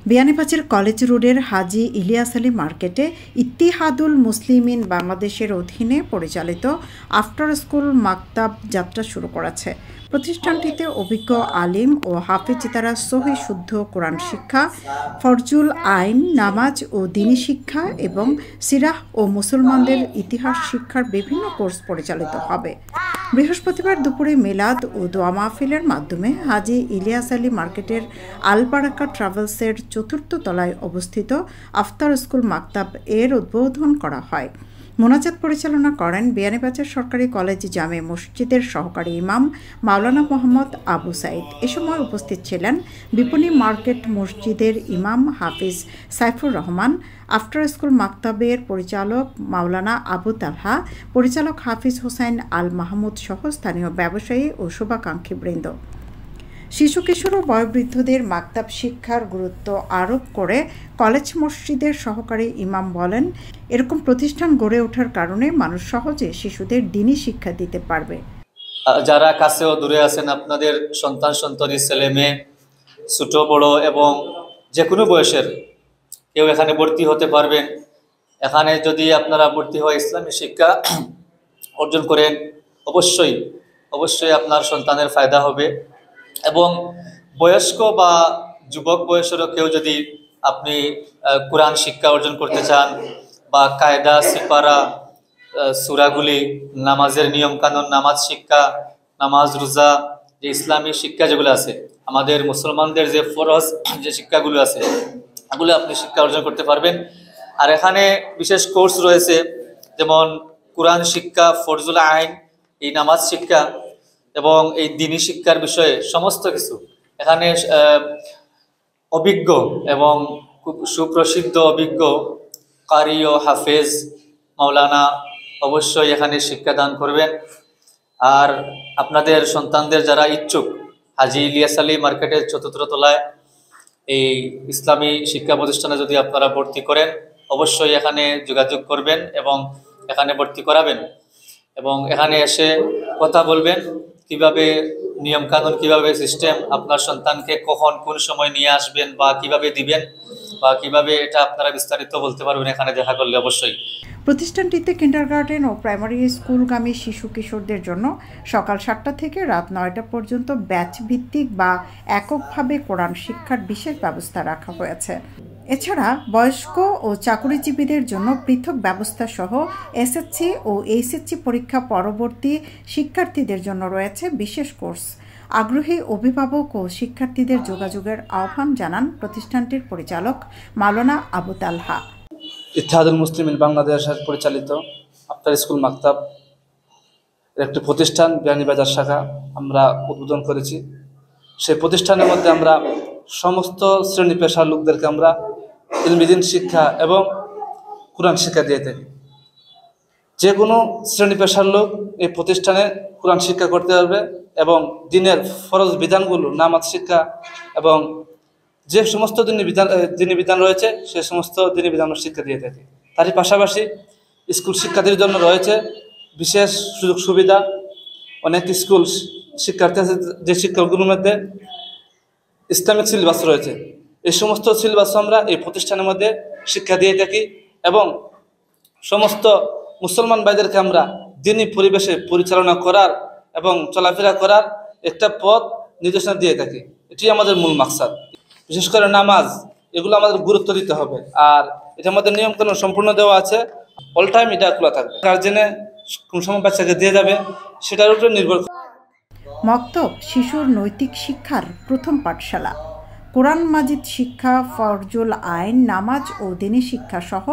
Beanibazar college রোডের হাজী ইলিয়াস আলী মার্কেটে ইত্তিহাদুল মুসলিমিন বাংলাদেশের অধীনে পরিচালিত আফটার স্কুল মাকতাব যাত্রা শুরু করেছে। প্রতিষ্ঠানটিতে অভিজ্ঞ আলিম ও হাফেজ দ্বারা সহি শুদ্ধ কোরআন শিক্ষা, ফরজুল আইন, নামাজ ও দ্বীনি শিক্ষা এবং সিরাহ ও মুসলমানদের ইতিহাস শিক্ষার বিভিন্ন কোর্স পরিচালিত হবে। বৃহস্পতিবার দুপুরে মিলাদ ও দোয়া মাহফিলের মাধ্যমে হাজী ইলিয়াস আলী মার্কেটের আলবারাকা ট্রাভেলসের চতুর্থ তলায় অবস্থিত আফতার স্কুল মাকতাব এর উদ্বোধন করা হয়। মোনাজাত পরিচালনা করেন বিয়ানীবাজার সরকারি কলেজ জামে মসজিদের সহকারী ইমাম মাওলানা মোহাম্মদ আবু সাইদ। এ সময় উপস্থিত ছিলেন বিপণী মার্কেট মসজিদের ইমাম হাফিজ সাইফুর রহমান, আফটার স্কুল মাকতাবের পরিচালক মাওলানা আবু তালহা, পরিচালক হাফিজ হোসাইন আল মাহমুদ সহ স্থানীয় ব্যবসায়ী ও শুভাকাঙ্ক্ষীবৃন্দ। শিশু কিশোর ও বয়োবৃদ্ধদের মাকতাব শিক্ষার গুরুত্ব আরোপ করে কলেজ মসজিদের সহকারী ইমাম বলেন, এরকম প্রতিষ্ঠান গড়ে ওঠার কারণে মানুষ সহজে শিশুদের দ্বীনি শিক্ষা দিতে পারবে। যারা কাছে ও দূরে আছেন, আপনাদের সন্তানী ছেলে মেয়ে ছোট বড় এবং যে কোনো বয়সের কেউ এখানে ভর্তি হতে পারবেন। এখানে যদি আপনারা ভর্তি হয় ইসলামী শিক্ষা অর্জন করেন, অবশ্যই আপনার সন্তানের ফায়দা হবে। এবং বয়স্ক বা যুবক বয়সেরও কেউ যদি আপনি কোরআন শিক্ষা অর্জন করতে চান বা কায়দা সিপারা সূরাগুলি, নামাজের নিয়মকানুন, নামাজ শিক্ষা, নামাজ রোজা, যে ইসলামী শিক্ষা যেগুলো আছে, আমাদের মুসলমানদের যে ফরজ যে শিক্ষাগুলো আছে, এগুলো আপনি শিক্ষা অর্জন করতে পারবেন। আর এখানে বিশেষ কোর্স রয়েছে, যেমন কোরআন শিক্ষা, ফরজুল আইন, এই নামাজ শিক্ষা এবং এই দ্বীনি শিক্ষার বিষয়ে সমস্ত কিছু এখানে অভিজ্ঞ এবং খুব সুপ্রসিদ্ধ অভিজ্ঞ কারি ও হাফেজ মাওলানা অবশ্যই এখানে শিক্ষাদান করবেন। আর আপনাদের সন্তানদের যারা ইচ্ছুক, হাজী ইলিয়াস আলী মার্কেটের চতুর্থ তলায় এই ইসলামী শিক্ষা প্রতিষ্ঠানে যদি আপনারা ভর্তি করেন, অবশ্যই এখানে যোগাযোগ করবেন এবং এখানে ভর্তি করাবেন এবং এখানে এসে কথা বলবেন কিভাবে নিয়মকানুন, কিভাবে সিস্টেম, আপনার সন্তানকে কখন কোন সময় নিয়ে আসবেন বা কিভাবে দিবেন বা কিভাবে এটা আপনারা বিস্তারিত বলতে পারবেন এখানে দেখা করলে অবশ্যই। প্রতিষ্ঠানটিতে কিন্ডারগার্টেন ও প্রাইমারি স্কুলগামী শিশু কিশোরদের জন্য সকাল 7টা থেকে রাত 9টা পর্যন্ত ব্যাচ ভিত্তিক বা এককভাবে কোরআন শিক্ষার বিশেষ ব্যবস্থা রাখা হয়েছে। এছাড়া বয়স্ক ও চাকুরিজীবীদের জন্য পৃথক ব্যবস্থা সহ এসএসসি ও এইচএসসি পরীক্ষা পরবর্তী শিক্ষার্থীদের জন্য রয়েছে বিশেষ কোর্স। আগ্রহী অভিভাবক ও শিক্ষার্থীদের যোগাযোগের আহ্বান জানান প্রতিষ্ঠানটির পরিচালক মাওলানা আবু তালহা। ইত্তিহাদুল মুসলিমিন বাংলাদেশ পরিচালিত আফতার স্কুল মাকতাব একটি প্রতিষ্ঠান বিয়ানীবাজার শাখা আমরা উদ্বোধন করেছি। সেই প্রতিষ্ঠানের মধ্যে আমরা সমস্ত শ্রেণী পেশার লোকদেরকে আমরা ইলমি দ্বীন শিক্ষা এবং কোরআন শিক্ষা দিয়ে থাকি। যে কোনো শ্রেণী পেশার লোক এই প্রতিষ্ঠানে কোরআন শিক্ষা করতে পারবে এবং দ্বীনের ফরজ বিধানগুলো, নামাজ শিক্ষা এবং যে সমস্ত দ্বীনি বিধান রয়েছে সে সমস্ত দ্বীনি বিধান শিক্ষা দিয়ে থাকি। তারই পাশাপাশি স্কুল শিক্ষার্থীর জন্য রয়েছে বিশেষ সুযোগ সুবিধা। অনেক স্কুল শিক্ষার্থী আছে যে শিক্ষাগুলোর মধ্যে ইসলামিক সিলেবাস রয়েছে, এই সমস্ত সিলেবাস আমরা এই প্রতিষ্ঠানের মধ্যে শিক্ষা দিয়ে থাকি এবং সমস্ত মুসলমান ভাইদেরকে আমরা দ্বীনি পরিবেশে পরিচালনা করার এবং চলাফেরা করার একটা পথ নির্দেশনা দিয়ে থাকি। এটি আমাদের মূল মাকসাদ। বিশেষ করে নামাজ, এগুলো আমাদের গুরুত্ব দিতে হবে। আর এটার মধ্যে নিয়মকানুন সম্পূর্ণ দেওয়া আছে, অল টাইম এটা খোলা থাকবে। গার্জেনে কোন সময় বাচ্চাকে দিয়ে যাবে সেটার উপরে নির্ভর। মক্তব শিশুর নৈতিক শিক্ষার প্রথম পাঠশালা। কোরআন মাজিদ শিক্ষা, ফরজুল আইন, নামাজ ও দ্বীনি শিক্ষা সহ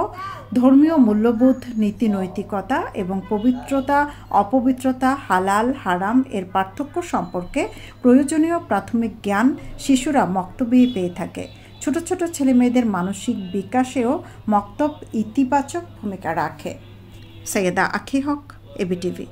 ধর্মীয় মূল্যবোধ, নীতি নৈতিকতা এবং পবিত্রতা, অপবিত্রতা, হালাল হারাম এর পার্থক্য সম্পর্কে প্রয়োজনীয় প্রাথমিক জ্ঞান শিশুরা মক্তবেই পেয়ে থাকে। ছোট ছোট ছেলেমেয়েদের মানসিক বিকাশেও মক্তব ইতিবাচক ভূমিকা রাখে। সৈয়দা আখি হক, এবিটিভি।